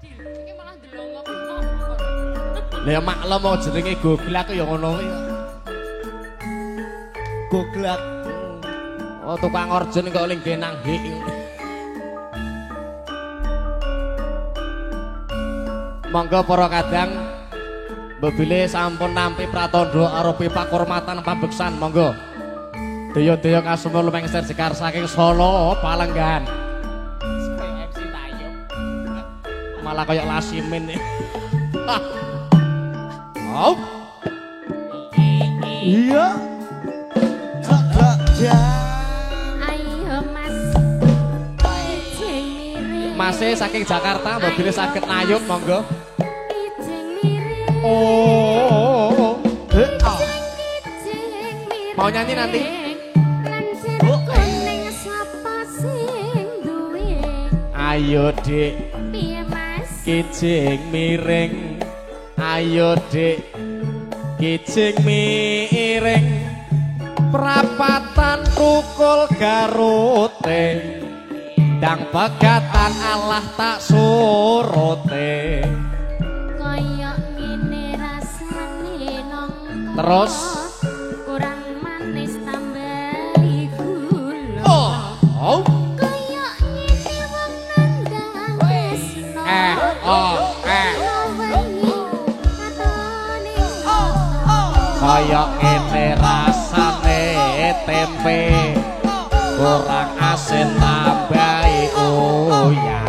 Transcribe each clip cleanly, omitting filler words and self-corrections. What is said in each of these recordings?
Iki malah ndelok. Lah ya maklum mau jenenge goglak ya ngono kuwi. Goglak. Oh tukang orjen kok ling genang hik. Monggo para kadang bebile sampun nampi pratandha arupi pakurmatan pambeksan monggo. Daya-daya kasumur lumengser jekar saking Solo Palenggan. MC Tayo. Malah kaya Lasimin. Oh. Iya. Ayo Mas. Masih saking Jakarta mobilnya saged nayup monggo. Oh. Mau nyanyi nanti? Ayo Dik. Piye Mas? Kijing miring. Ayo Dik. Kijing miring. Prapatan tukul garute. Dang pegatan Allah tak surute. Kaya ngene rasane nong. Terus kurang manis tambahi gula. Oh. Kaya ngene wong nandang tresno. Kaya ngene rasane tempe. Kurang asin tambahi uyah.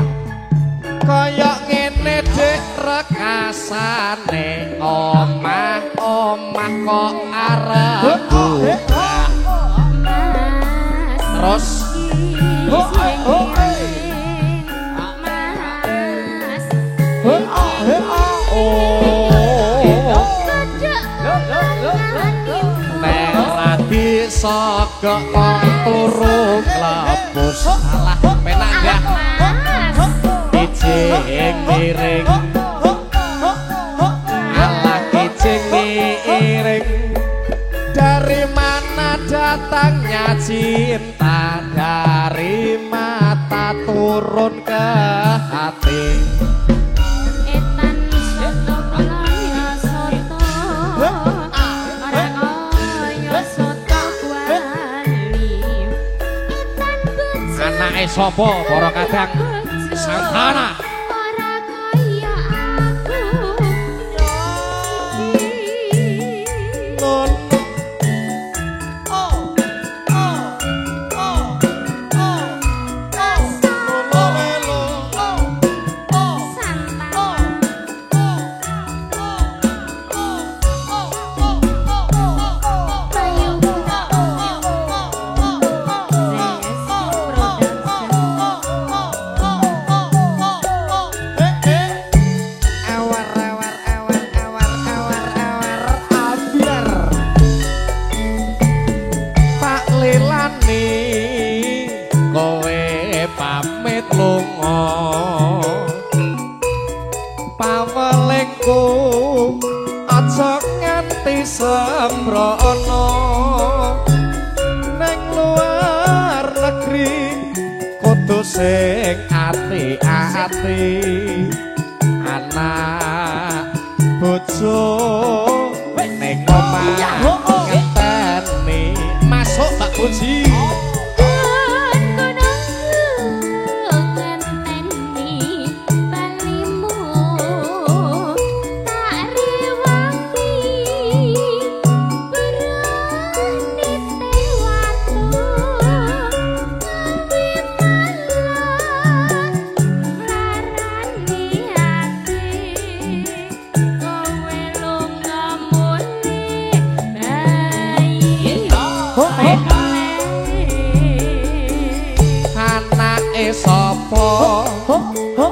Kaya ngene Dik rekasane omah-omah kok arep buka. Terus nek radi saka turu klepus alah penak dah kijing miring alah kijing miring dari mana datangnya cinta dari mata turun ke hati. Etan soto kaya soto. Ora kaya soto kuali. Etan bocah. Anake sapa para kadang Santana. Ora kaya aku. Nun pawelingku aja nganti sembrono ning luar negeri kudu sing ati-ati anak bojo ning omah ngenteni masuk Mbak Puji. Anake sapa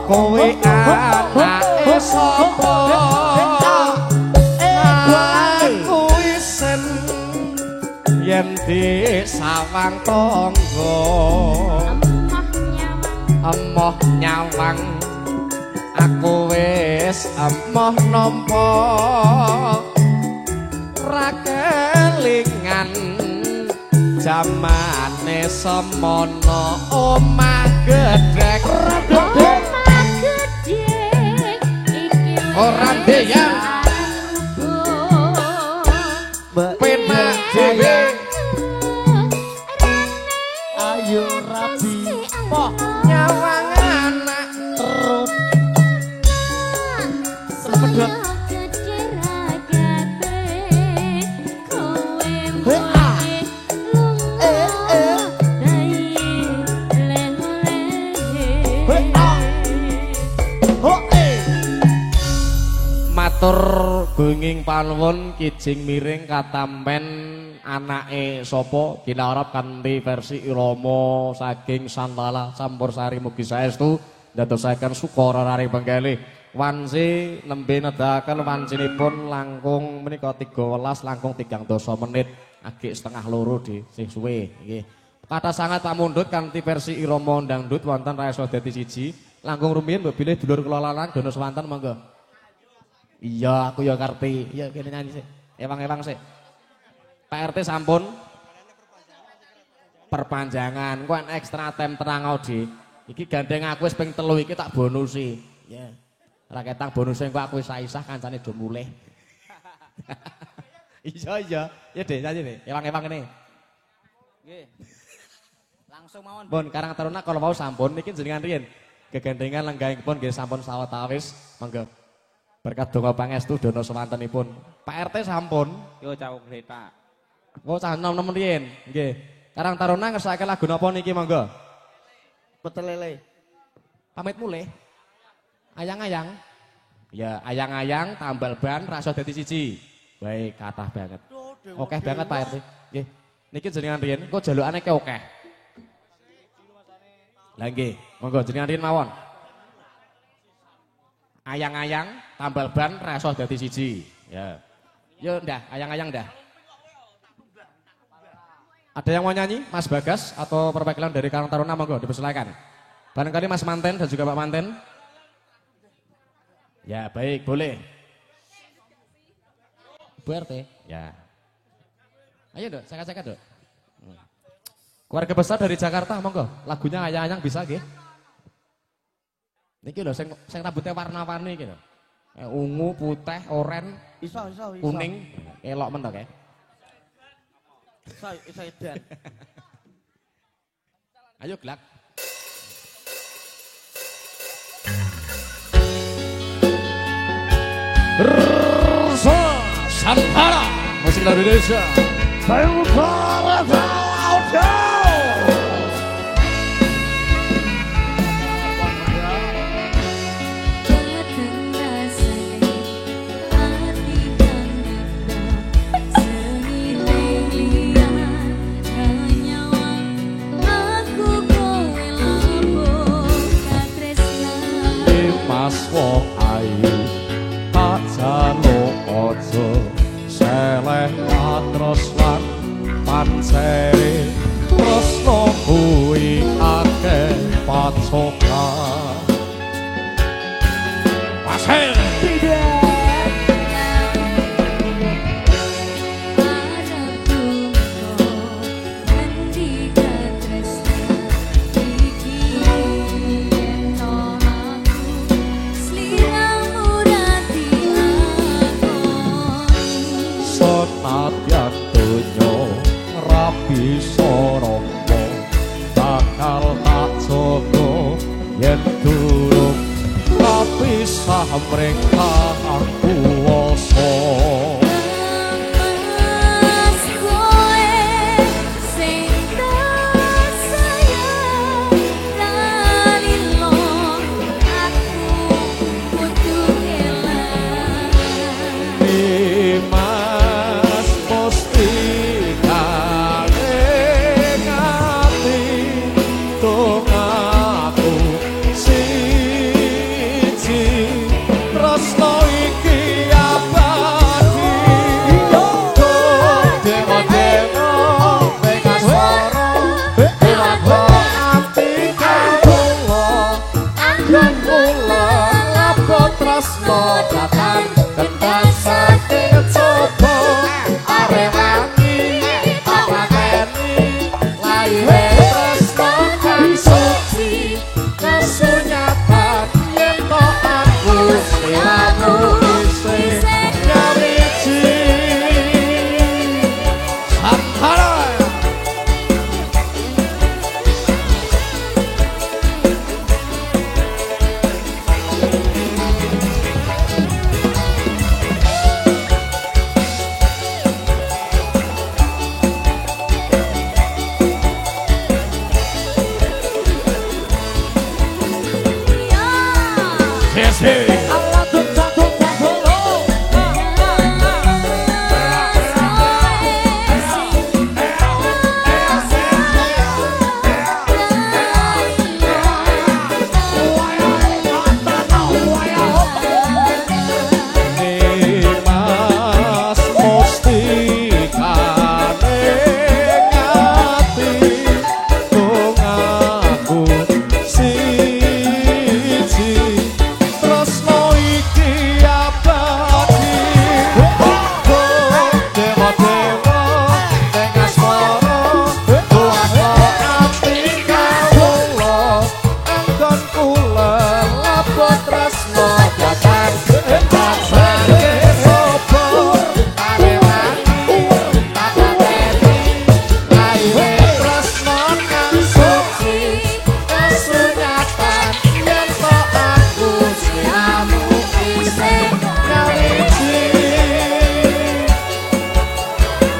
kowe anake sapa aku isen yen di sawang tangga emoh nyawang aku wis emoh nampa ra kelingan jamane semono omah gedhek omah gedhe yang penak dhewe ayo rabi poh nyawang anak terus sepedot matur gunging panuwun kijing miring katampen anake sapa kinarep kanthi versi irama saking Santala Campursari mugi saestu ndadosaken sukara raring penggalih wanci nembe nedahaken wancinipun langkung menika 13 langkung 3 menit agek setengah loro di sing suwe nggih kathah sanget pamundhut kanthi versi irama dangdut wonten raisa dadi siji langkung rumiyin mbok bilih dulur kula lanang dono swanten monggo. Iya, aku ya ngerti. Iya, kene nyanyi sik. Ewang-ewang sik. Pak RT sampun perpanjangan. Kuwi ekstra time terang Odi. Iki gandeng aku wis ping 3 iki tak bonusi. Ya. Ora ketang bonuse engko aku wis saisah kancane do mulih. Iya. Ya Dek, nyanyi nih. Ewang-ewang kene. Nggih. Langsung mawon. Pun Karang Taruna kalau mau sampun niki jenengan riyen. Gegandengan lenggahipun nggih sampun sawetawis. Monggo. Berkat donga pangestu dono semantenipun. Pak RT sampun. Yo cawuk Pak. Oh cah nom-nom riyen. Nggih. Karang Taruna ngersake lagu napa niki monggo? petelele Pamit mulih. Ayang-ayang. Ya, ayang-ayang tambal ban rasa dadi siji. Baik, kathah banget. Oke banget Pak RT. Nggih. Niki jenengan riyen kok jalukane ke akeh. Lah nggih, monggo jenengan riyen mawon. Ayang-ayang tambal ban rasa dadi siji. Ya. Yo ndah, ayang-ayang ndah. Ada yang mau nyanyi? Mas Bagas atau perwakilan dari Karang Taruna monggo dipersilakan. Barangkali Mas Manten dan juga Pak Manten. Ya, baik, boleh. Bu RT, ya. Ayo, Dok, cek-cek, Dok. Keluarga besar dari Jakarta monggo. Lagunya ayang-ayang bisa nggih? Niki lho sing rambutnya warna-warni iki lho. Ungu, putih, oren, iso kuning, elok men to kae. Iso edan. Ayo glak. Rasa Santara musik Indonesia. Santara audio. Wong ayu tak jaluk aja seleh terus lan pancere tresno kuwi akeh pacokan pasel tidak senadyan donya rabi sorombo bakal tak jaga yen durung kapisah mereka kuwasa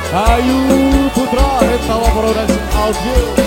Ayu Putra Hitawa Production Audio.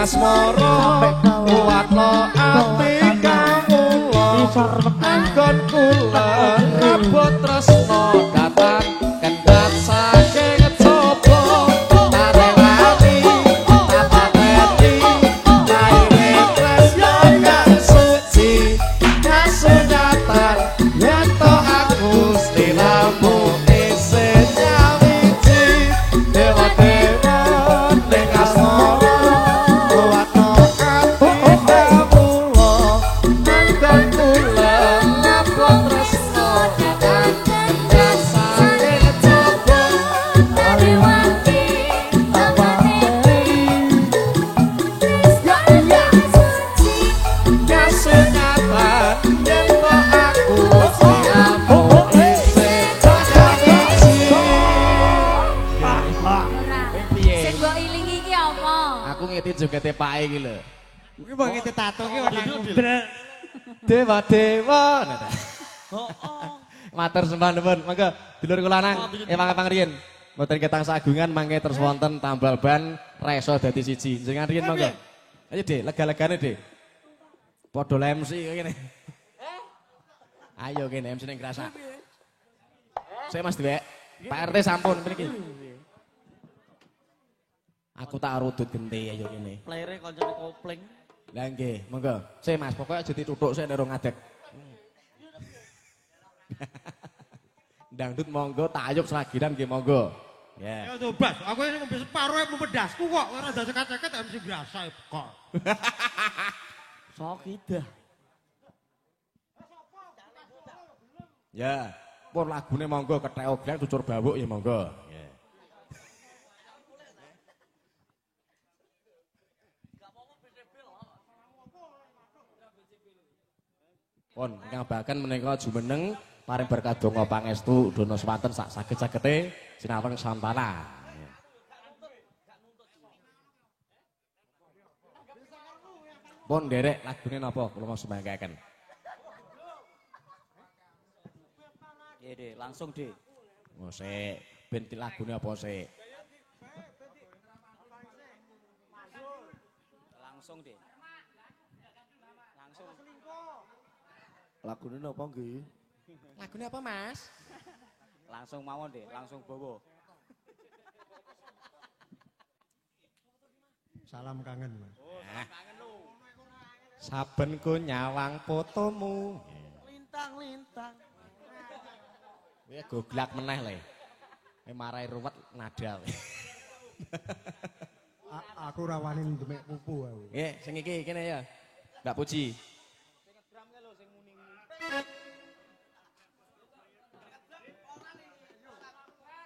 Asmara kuatno ati kawula anggon kula abot tresna datang kendhat saking coba tarewati tapateti laire tresna kang suci kasunyatan yen to aku sliramu isih nyawiji dewa-dewa ning asmara jogete pake iki lho. Kuwi mbok ngene tato ki ana Dewa-dewa. Matur sembah nuwun. Monggo dulur kula nang ewang-ewang riyin. Mboten ketang sagungan mangke terus wonten tambal ban reso dadi siji. Jenengan riyin monggo. Ayo Dik, lega-legane Dik. Padha MC kene. Ayo kene MC ning grasa. Saya Mas Dewek. Pak RT sampun mriki. Aku tak rudut gente ayo kene. Player koncone kopling. Lah nggih, monggo. Sik Mas, pokoke aja dituthuk sik nek ora ngadeg. Dangdut monggo, tayub selagiran nggih monggo. Ya. Ya Bas, aku ini ngombe separo ae pedasku kok ora ada ceket-ceket MC biasa kok. Sok idah. Ya, pun lagune monggo kethek oglan cucur bawuk ya monggo. Pun ngabaken menika jumeneng paring berkah donga pangestu dono swanten sak saged-sagede sinaweng santana. Pun nderek lagune napa kula mau sembangkaken. Nggih, Dik, langsung, Dik. Oh, sik, ben lagune apa sik? Langsung, Dik. Langsung. Lagune napa nggih? Lagune apa, Mas? Langsung mawon, Dik, langsung bawa. Salam kangen, Mas. Oh, salam kangen lho. Saben ku nyawang fotomu. Lintang-lintang. Kuwi goglak meneh le. marai ruwet nada. Aku ora wani ndemek pupu aku. Nggih, sing iki kene ya. Mbak Puji.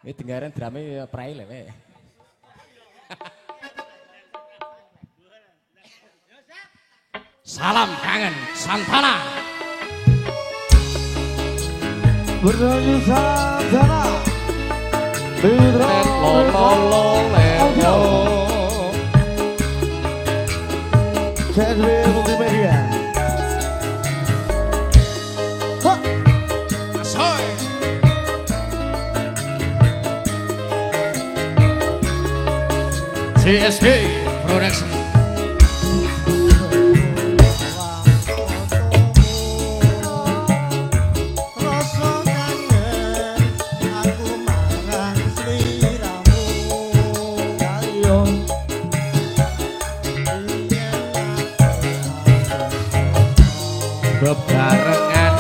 Ini dengaran drama ya prai le we. Salam kangen Santana. Bernyanyi Santana. Bidro Lolo leo. CSW Multimedia. Asoy. CSB Production. Rasa kangen aku marang sliramu ayo Bebarengan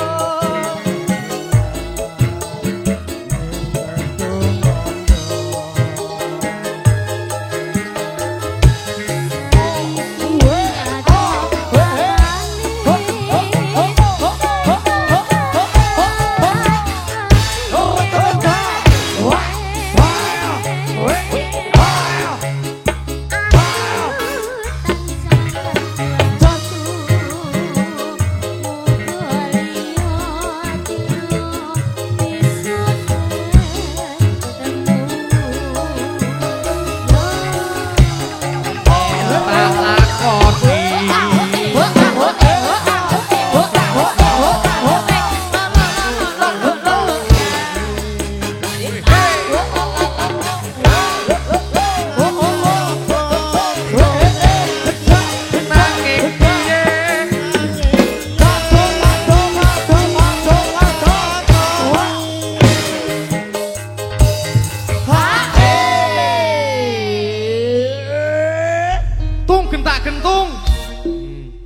gentung.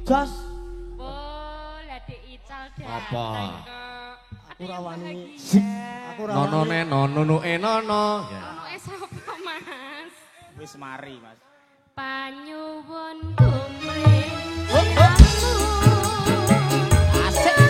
Jas Boleh diical dah. Apa? aku ra wani. Aku ra Nonone nonunuke nono. Ono sapa Mas? Wis mari, Mas. Panyuwun kumring. asik.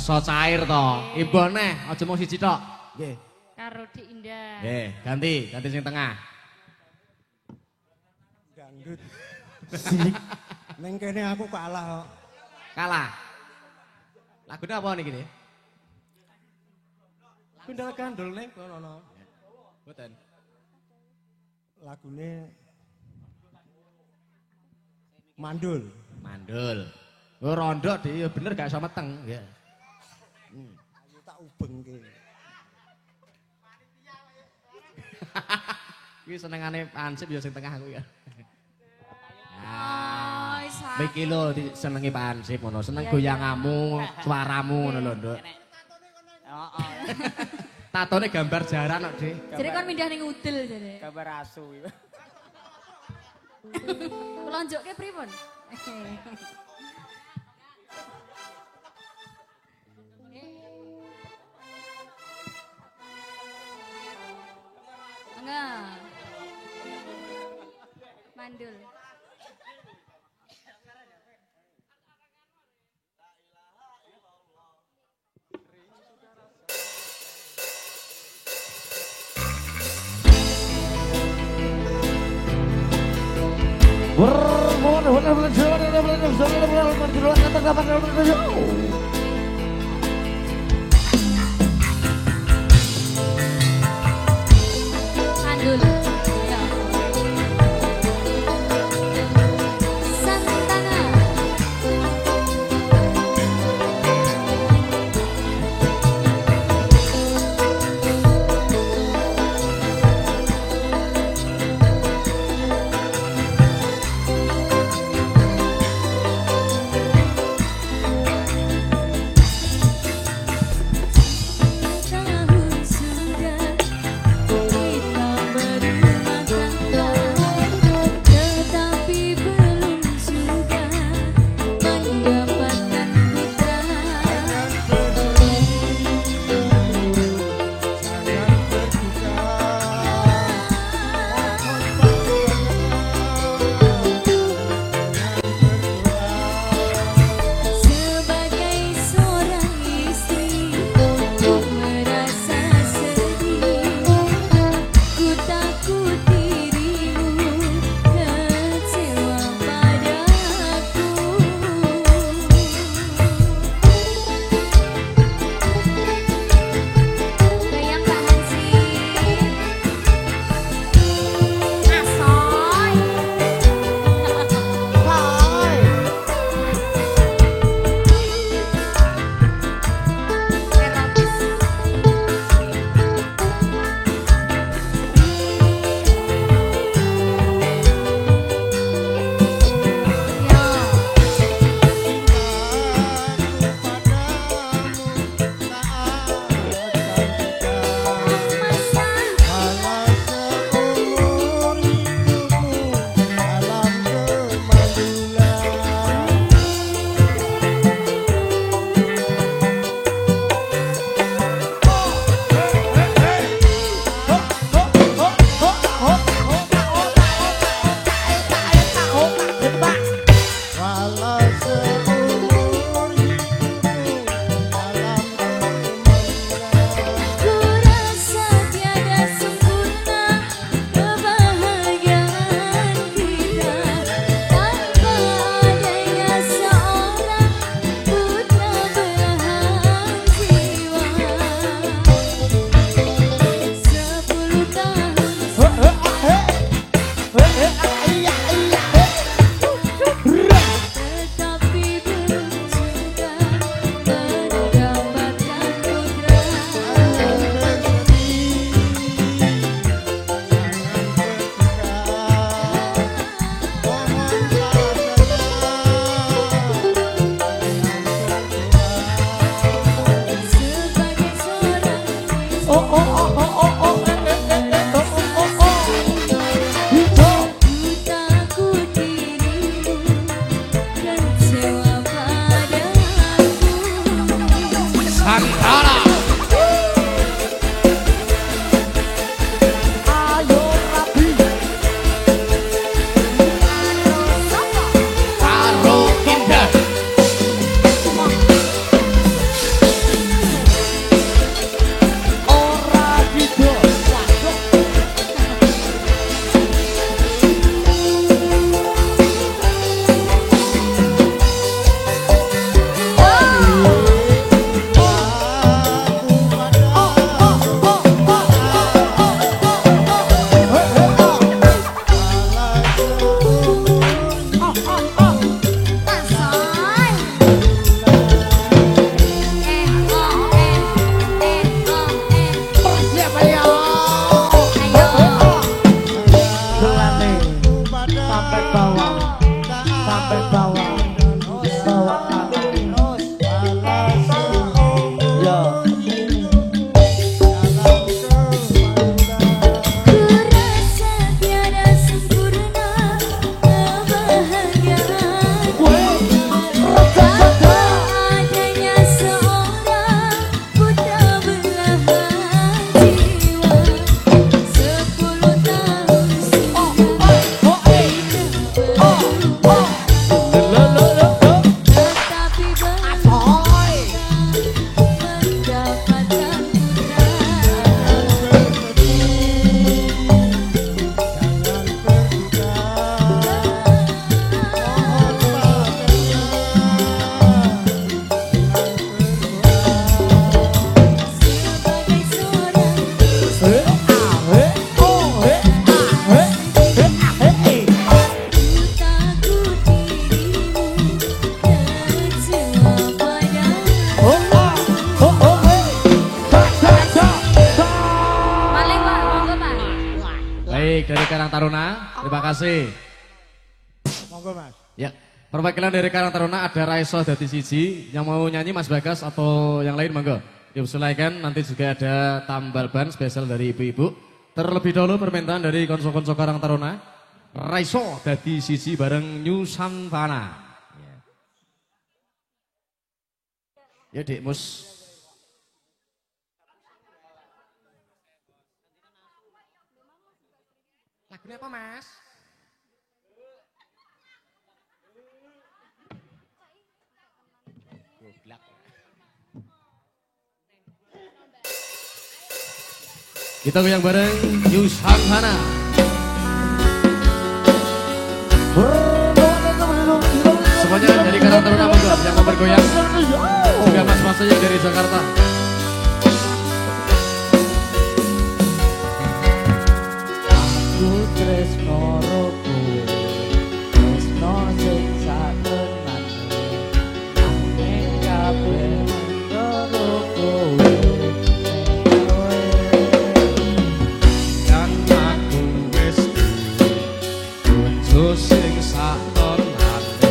Kersa cair to. Imbon neh, aja mung siji tok. Nggih. Karo Dik Indah. Nggih, ganti sing tengah. Dangdut. Sik. Neng kene aku kalah kok. Kalah. Lagune apa niki nggih? Gundal gandul ning kono. Mboten. Lagune Mandul. Mandul. Oh rondo dhewe ya bener gak iso meteng, ya. Ayo tak ubengke. Kuwi senengane Ansip ya sing tengah kuwi ya. Oh, Iki lho senenge Pak Ansip ngono, seneng goyangamu, suaramu ngono lho, Nduk. Heeh. Tatone gambar jaran kok, Dik. Jadi kon pindah ning udel jare. Gambar asu iku. Kula njokke pripun? Enggak. Mandul. Mandul. Ya. Santana. dari Karang Taruna. Terima kasih. Monggo Mas. Ya, perwakilan dari Karang Taruna ada Raiso dadi siji. Yang mau nyanyi Mas Bagas atau yang lain monggo. Diusulkan nanti juga ada tambal ban spesial dari ibu-ibu. Terlebih dahulu permintaan dari konso-konso Karang Taruna. Raiso dadi siji bareng Nusantara. Ya Dik Mus. Lagunya apa Mas? Kita goyang bareng Nusantara. Semuanya dari Karang Taruna monggo yang mau bergoyang. Juga mas-masnya dari Jakarta. Aku tresno karo kowe, tresno sing satenane. Angin kabeh karo kowe. Kan aku wis duwe bojo sing satonane.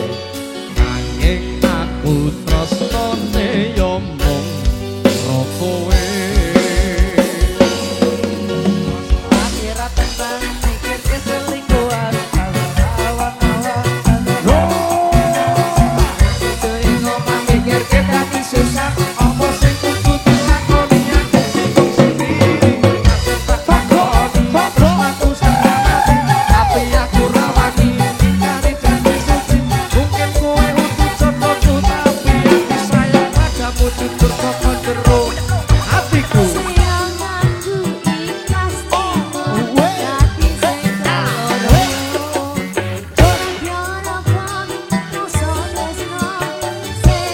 Nanging aku tresnane yo mung karo kowe. Akhirat tentang mikir keselingkuhan. Mikir kita susah, apa sing kudu dilakoni aku sendiri. Aku sendiri, tapi aku rawani kali janji suci. Mungkin kowe utuh jodohku, tapi aku sayang padamu jujur saka jero hatiku. Sayanganku ikhlas timur dadi sing kaloro. Biara kami rasa tresno sing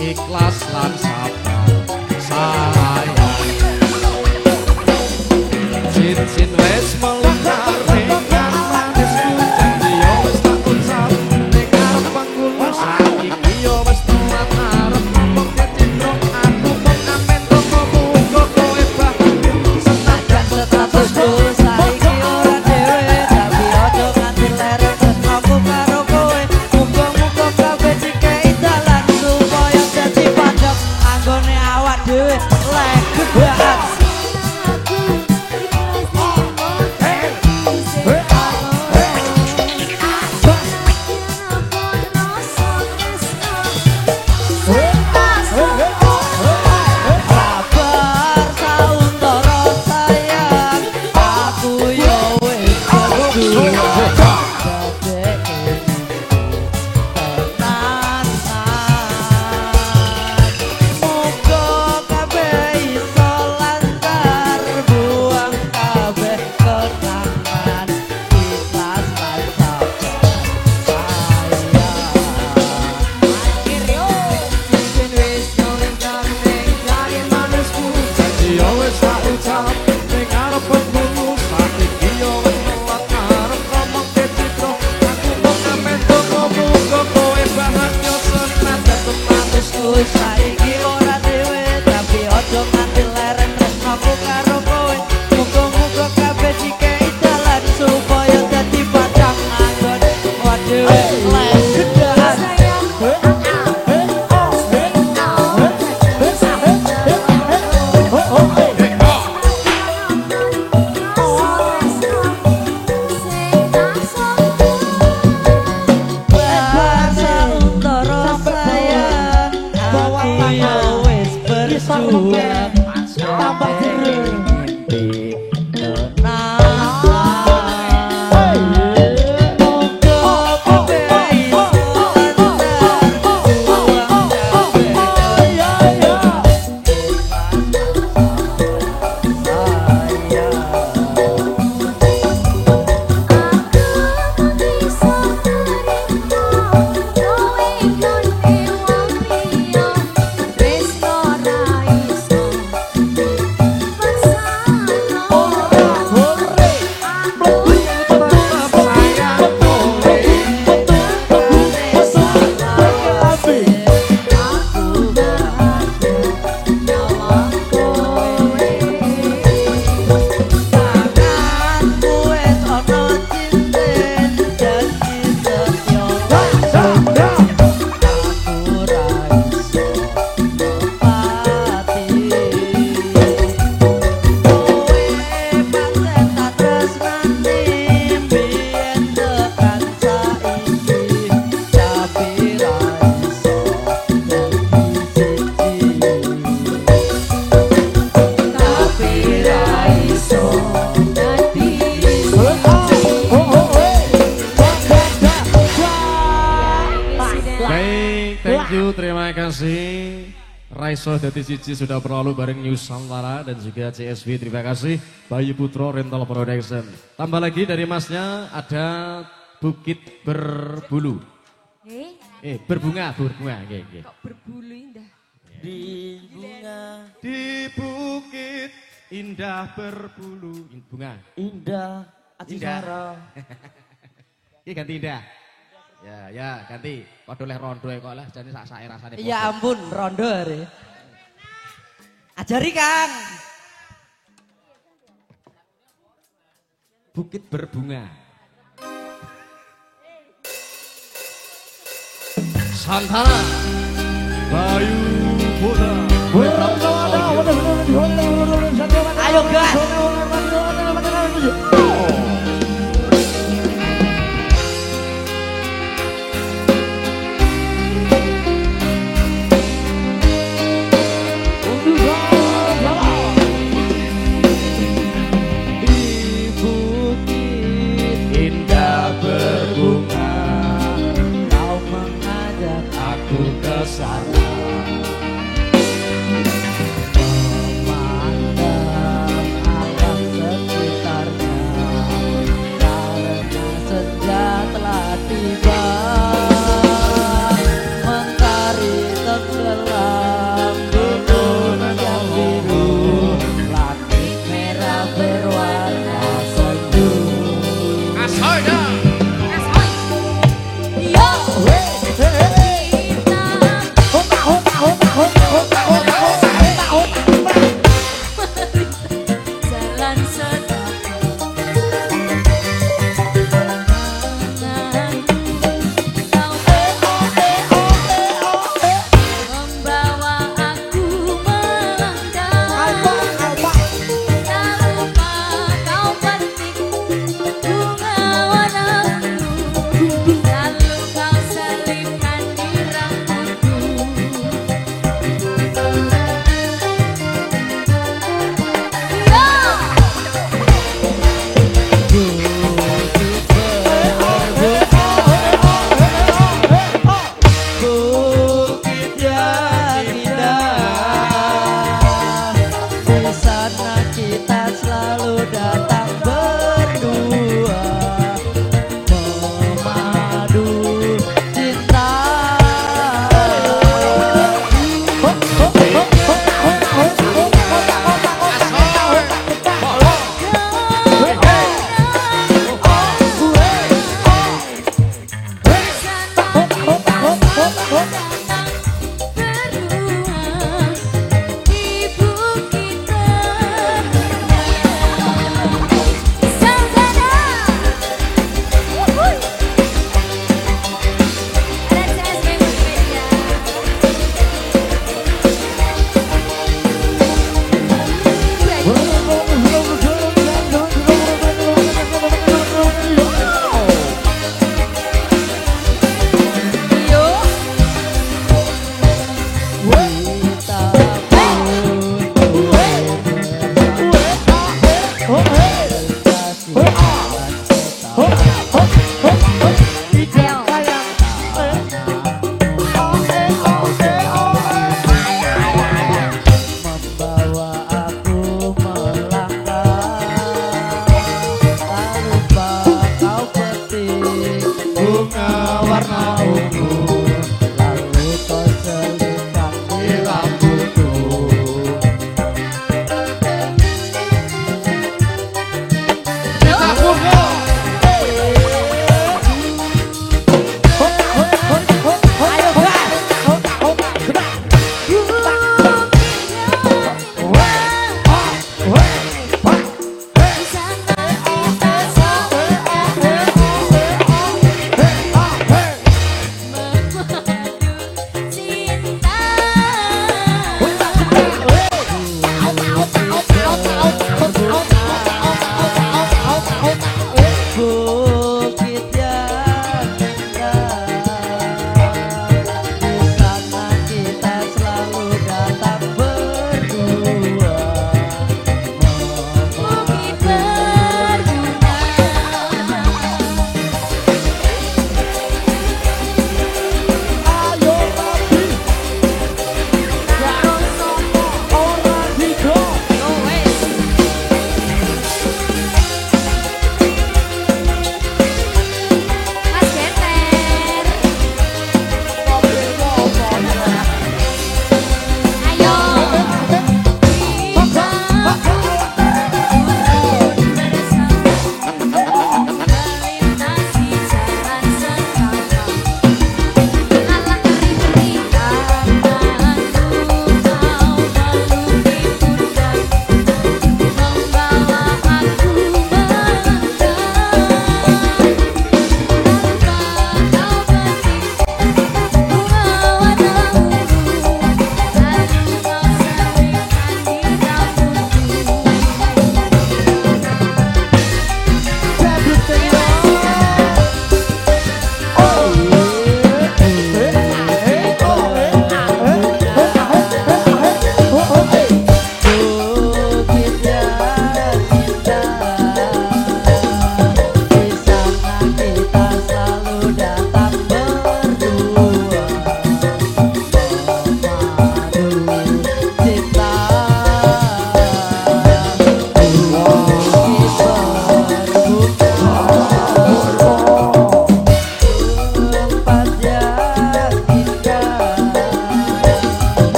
Ikhlas lan sabar sayang cincin wes melingkar ringan manisku janji yo wes tak ucap ning arep panggulmu saiki yo wes telat arep ngomong cinta aku mung amen tokomu kok kowe bahagia Senajan statusku saiki ora dhewe, tapi ojo nganti leren tresnoku karo kowe. Muga-muga kabeh dikei dalan supaya dadi padhang anggone awak dhewe lek gedaan. Sabar sauntara sayang, aku yo wis berdua. Tenanan, muga kabeh iso lancar, buang kabeh kenangan, ikhlas lan sabar cincin wis nyolingkan ning jari manusku. janji yo wes tak ucap ning arep panggulmu saiki yo wes telat arep ngomong cinta aku mung amen tokomu kok kowe bahagia senajan Statusku saiki ora dhewe, tapi ojo nganti leren tresnoku karo kowe. Muga-muga kabeh dikei dalan supaya dadi padhang anggone awak dhewe lek gedaan. Bahasa utara sayang, aku yo wis berjuang tambah mimpi tenang. Muga kabeh iso lancar, buang kabeh sayang. Thank you, terima kasih. Raiso Dati Cici sudah berlalu bareng Nusantara dan juga CSV. Terima kasih Bayu Putro Rental Production. Tambah lagi dari masnya ada Bukit Berbulu. Berbunga. Kok berbulu indah? Di bunga Di bukit indah berbulu. Bunga. indah Atisara. Ini ganti indah. Ya ganti. Padha leh rondo kok lah jane sak-sake rasane. Ya ampun, rondo hari. Ajari Kang. Bukit Berbunga. Santana Bayu Buddha. Ayo gas.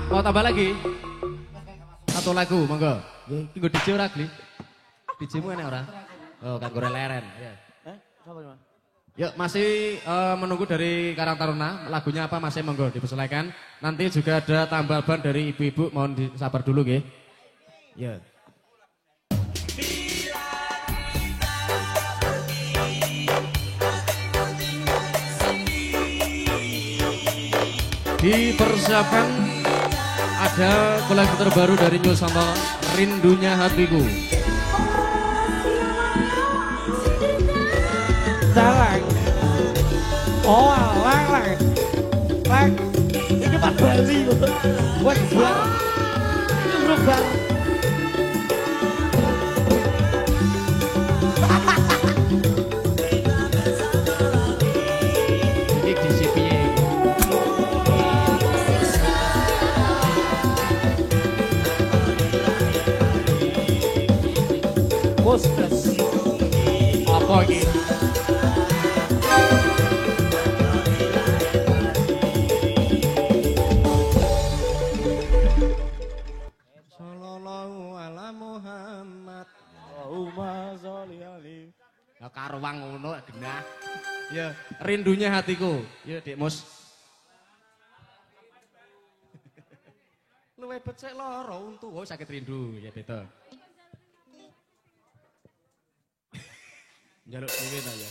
Mau tambah lagi? Satu lagu, monggo. Nggih, iki nggo DJ ora, Gli? DJ-mu enek ora? Oh, kanggo leren. Ya. Siapa ini? Yuk, masih menunggu dari Karang Taruna. Lagunya apa masih monggo dipersilakan. Nanti juga ada tambal ban dari ibu-ibu, mohon disabar dulu nggih. Ya. Dipersiapkan ada lagu terbaru dari New Santana, Rindunya Hatiku. Dalang. Oh, lang. Lang. Ini Pak Bali. Buat buat. Ini berubah. Ini di CPA. Bostres. Apa ini? Sallallahu ala Muhammad. Allahumma sholli alaihi. Ya karuang ngono genah. Ya, rindunya hatiku. Ya, Dik Mus. Luwe becek lara untu, oh sakit rindu ya beda. Njaluk dhewe ta ya.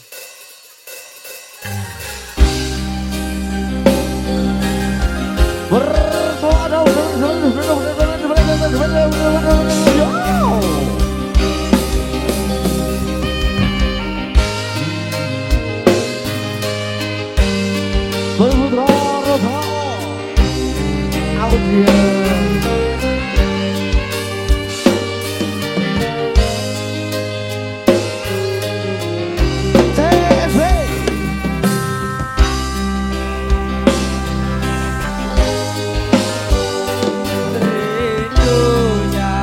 Rindunya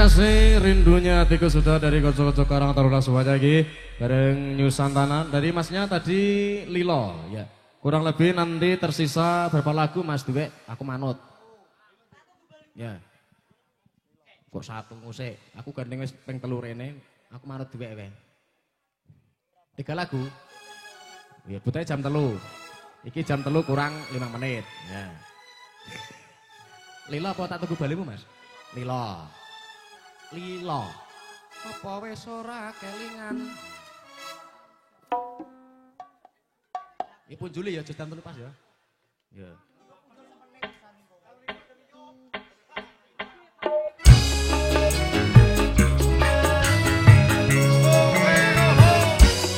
kasih rindunya hatiku sudah dari kocok-kocok Karang Taruna semuanya lagi bareng Nusantana dari masnya tadi Lilo ya. Kurang lebih nanti tersisa berapa lagu Mas Duwe? Aku manut. Ya. Kok satu musik? Aku gandeng wis ping 3 rene, aku manut Duwe wae. 3 lagu. Ya putih jam 3. Iki jam 3 kurang 5 menit. Ya. Lilo apa tak tunggu balimu Mas? Lilo. Lilo. Apa wis ora kelingan? Ibu Juli ya jam 3 pas ya. Ya.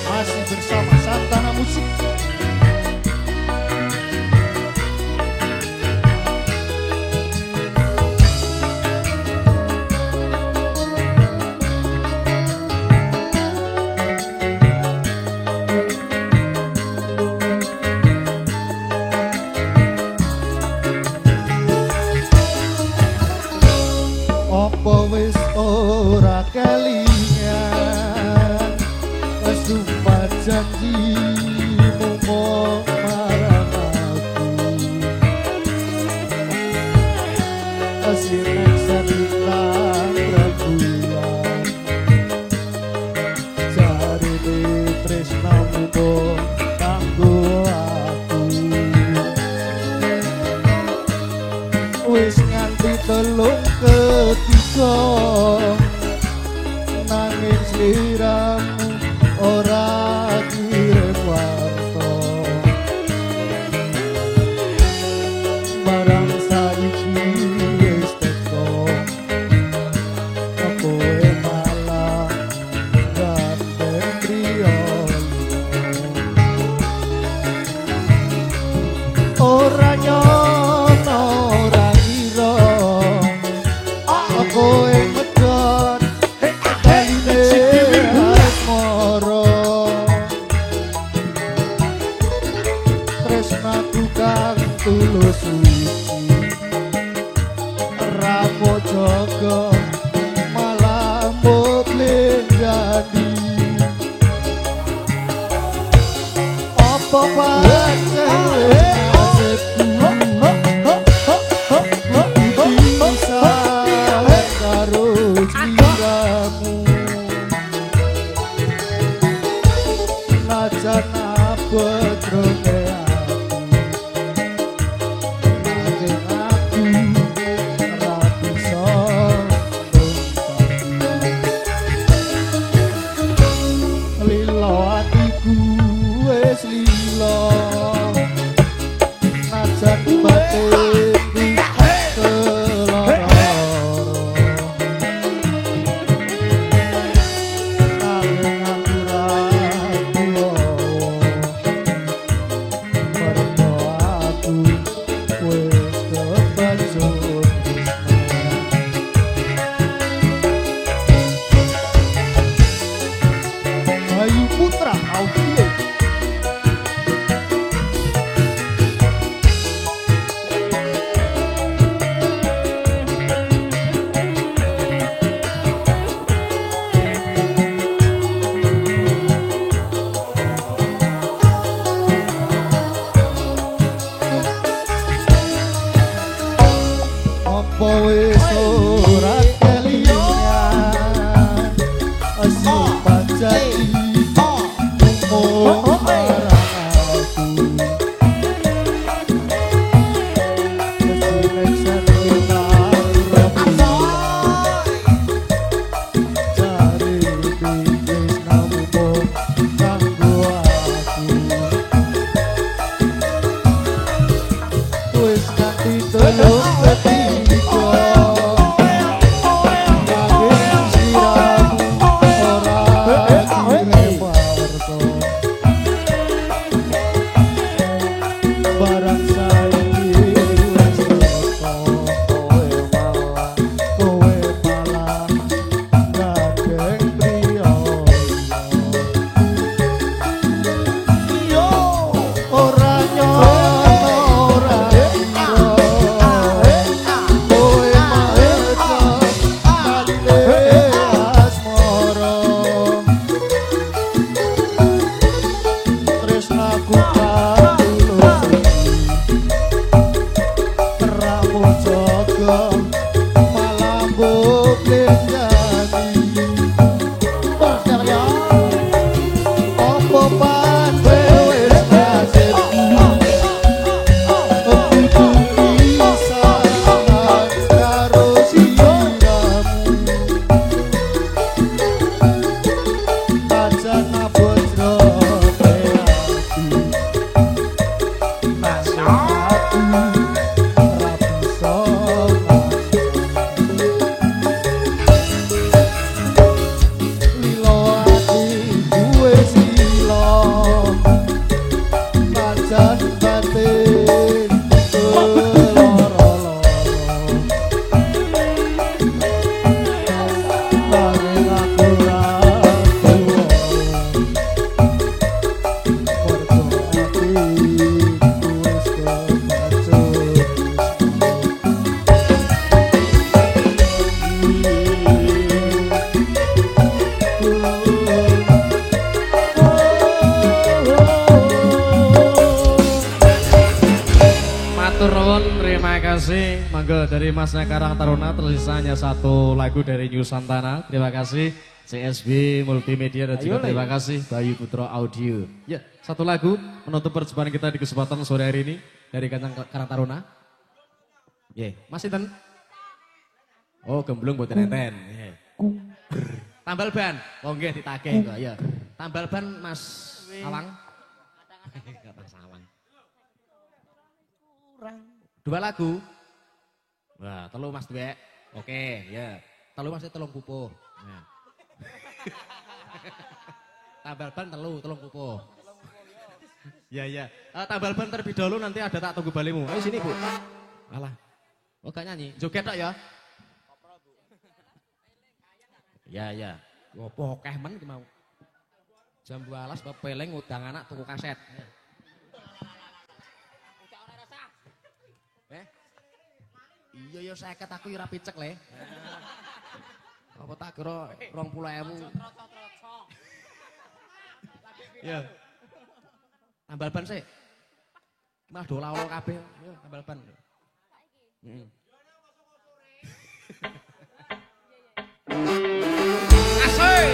Masih bersama Santana Musik. Apa wis ora kelingan wis sumpah janjimu mung marang aku asih nek sabilang rembulan jarine tresnamu mung kanggo aku wis nganti 3 ketiga nanging sliramu ora kirim warta barang saiki wis teko kowe malah gandeng priya ora nyono ora ngira kowe medhot baline asmara tresnaku kang tulus suci rapo jaga malah mbok lenggani apa pancen barang saiki wis teko jaga malam blenjani percaya opo pate wis kasih bisa karo siramu ajan abodro peati Mangga dari Masnya Karang Taruna tersisanya satu lagu dari New Santana. Terima kasih CSB Multimedia dan juga terima kasih Bayu Putra Audio. Ya, satu lagu menutup perjumpaan kita di kesempatan sore hari ini dari Karang Taruna. Ya, Mas Inten. Oh, gemblung buat nenten. Tambal ban. Oh nggih ditagih kok ya. Tambal ban Mas Awang. Mas Awang. Dua lagu. Wah, telu Mas Dwek. Oke, ya. Telu Mas telung pupuh. Nah. Tambal ban telung pupuh. Ya, ya. Tambal ban terlebih dahulu nanti ada tak tunggu balimu. Ayo sini, Bu. Alah. Oh, gak nyanyi. Joget tok ya. Ya, ya. Opo akeh men ki mau. Jam 12 pepeleng udang anak tuku kaset. Iya ya 50 aku ora picek le. Apa tak kira 20.000. Ya. Tambal ban sik. Mah do lawo kabeh. Yo tambal ban. Heeh. Asik.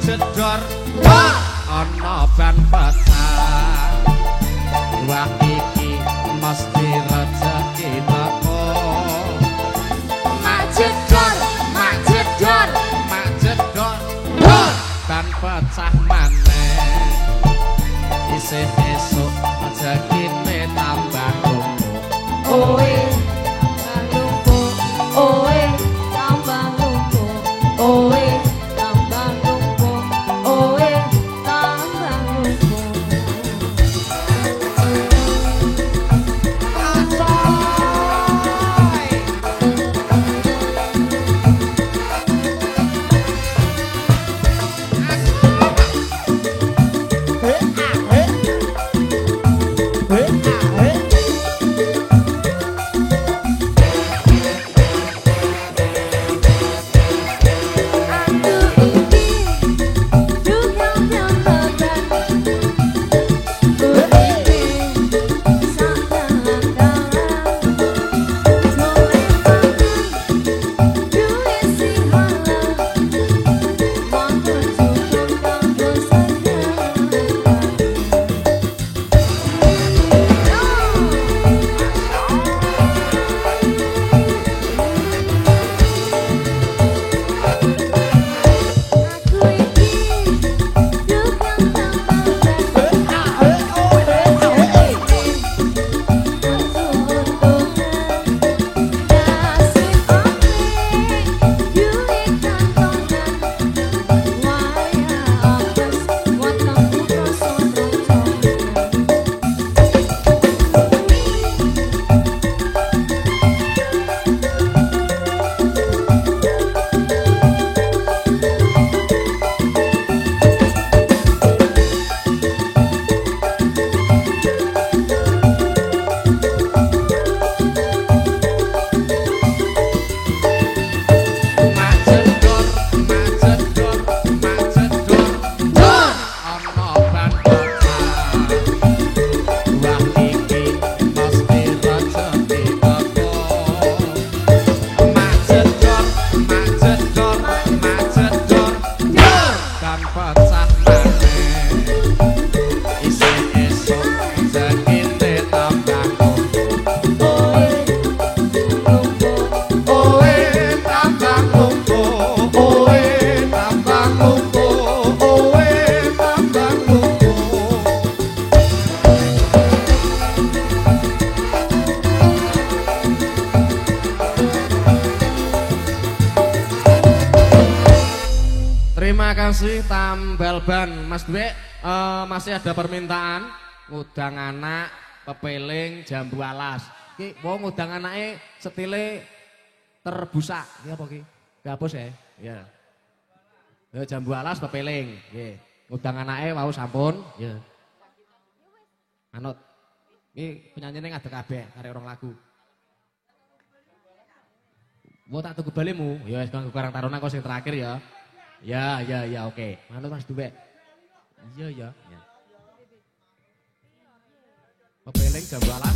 jedor ana ban pecah wah iki mesti rezeki teko mak jedor ban pecah maneh isih esuk rezekine tambah numpuk oe numpuk oe tambah numpuk oe tambah numpuk oe tambah numpuk Asai kasih tambal ban. Mas Dwe, masih ada permintaan ngudang anak, pepeling, jambu alas. Ki wong ngudang anake stile terbusak. Ki apa ki? Gapus ya? Ya. Ya jambu alas pepeling, nggih. Ngudang anake wau sampun, ya. Anut. Iki penyanyine ngadeg kabeh karek rong lagu. Mau tak tunggu balimu, ya wis kanggo Karang Taruna kok sing terakhir ya. Ya, oke. Manut Mas Duwe. Iya. Pepeling jambu alas.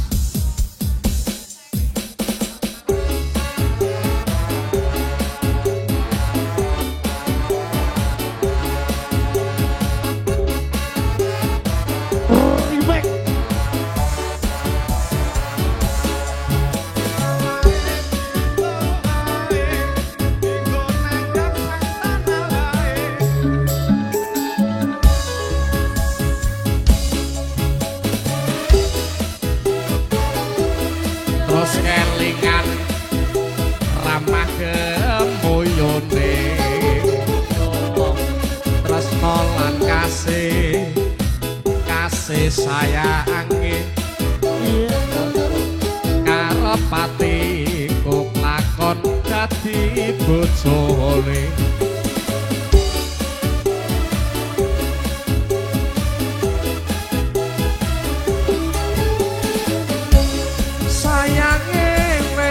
Kelingan ramah kemuyone tresno lan kasih sayange karepati kok lakon dadi bojone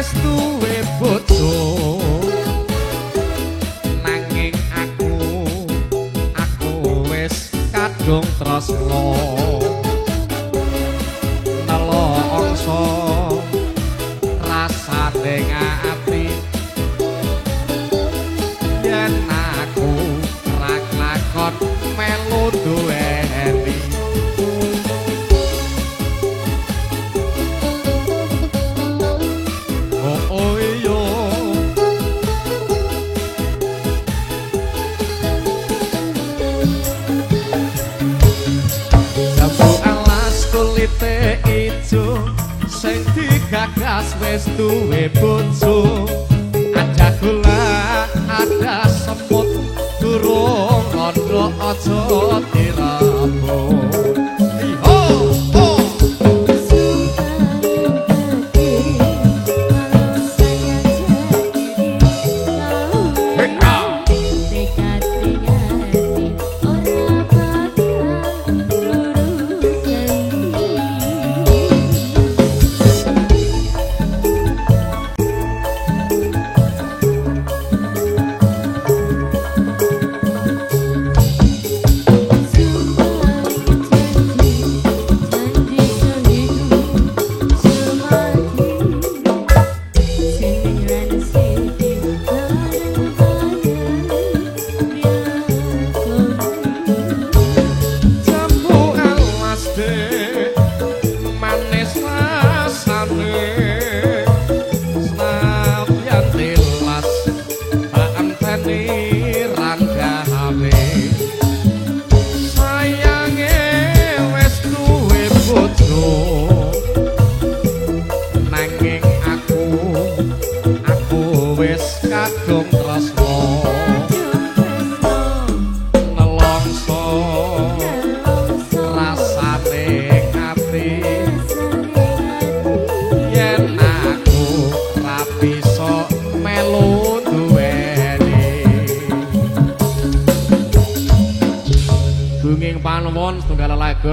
duwe bojo nanging aku wis kadung tresno nelongso rasane ngati yen aku ra lakon melu duweni ijo sing digagas wis duwe bojo aja gula ada semut durung rondo aja dirabut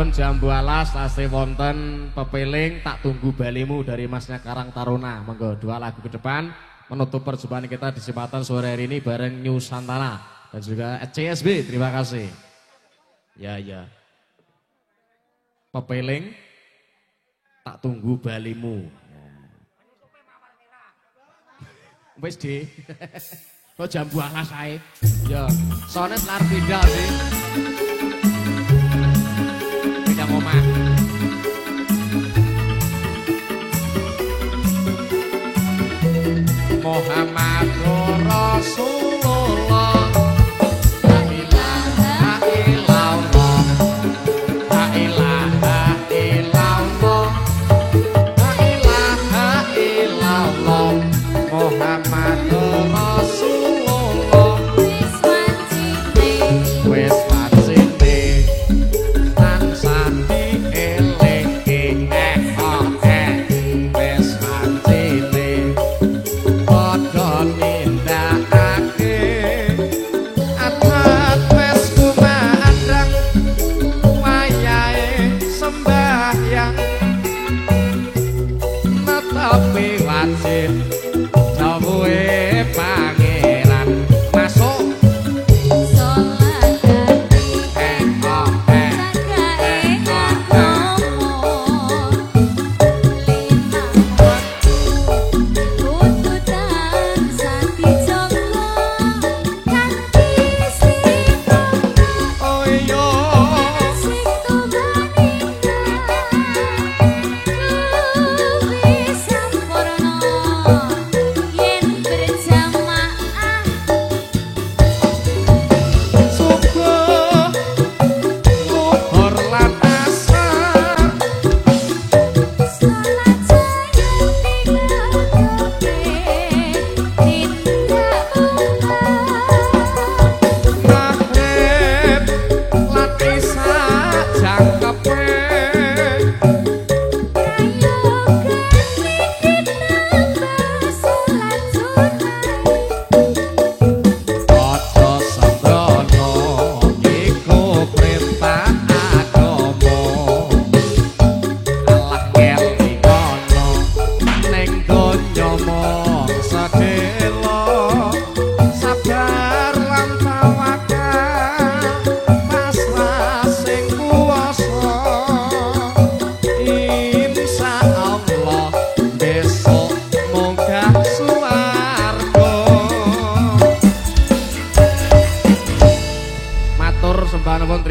Jambu alas tasih wonten pepeling tak tunggu balimu dari Masnya Karang Taruna. Monggo dua lagu ke depan menutup perjumpaan kita di kesempatan sore hari ini bareng Nusantara dan juga CSB. Terima kasih. Ya. Pepeling tak tunggu balimu. Wis di. Kok jambu alas ae. Ya, soalnya selar pindah sih. Omah Muhammadur Rasulullah la ilaha illallah la ilaha illallah la ilaha illallah Muhammadur Rasulullah wis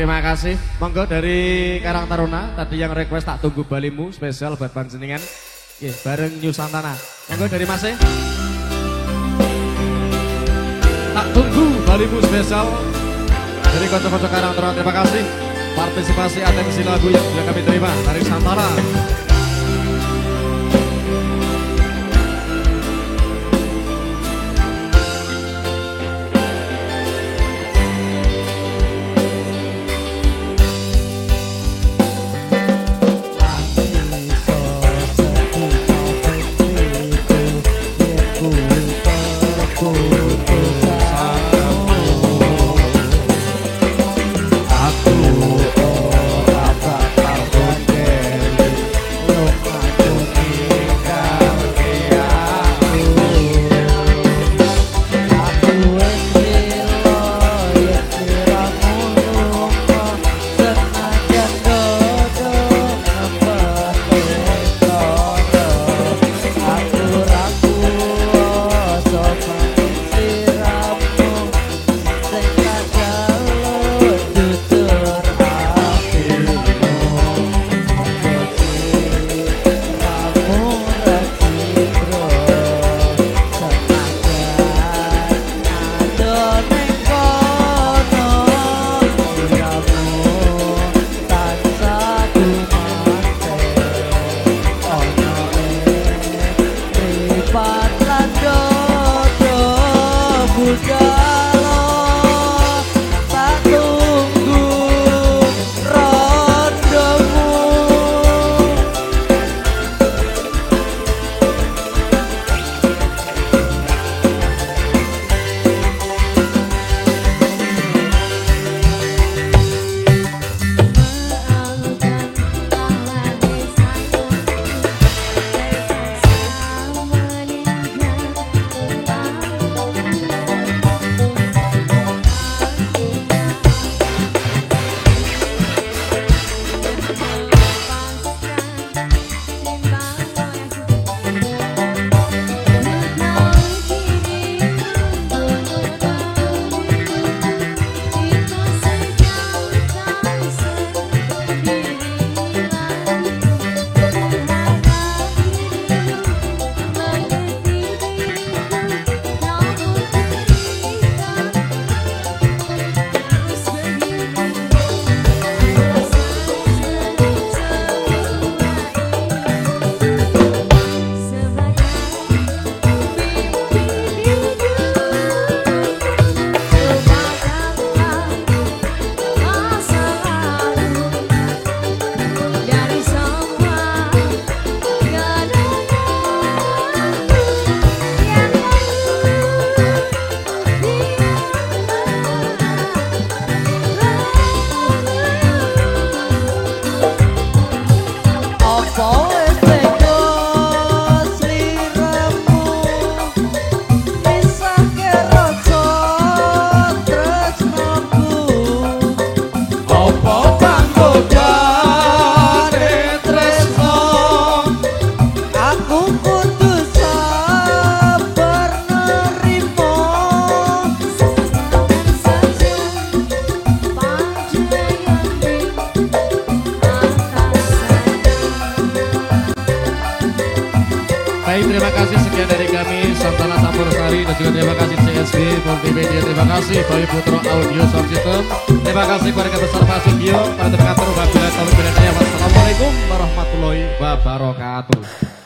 terima kasih. Monggo dari Karang Taruna tadi yang request tak tunggu balimu spesial buat panjenengan. Nggih, bareng New Santana. Monggo dari Mas e. Tak tunggu balimu spesial dari kocok-kocok Karang Taruna. Terima kasih. Partisipasi atensi lagu yang sudah kami terima dari Santana. Terima kasih sekian dari kami Santana Campur Sari dan juga terima kasih CSB Multimedia, terima kasih Bayu Putro Audio Sound System, terima kasih keluarga besar Pak Sugio, para pengatur wabillahi taufiq wal hidayah. Wassalamualaikum warahmatullahi wabarakatuh.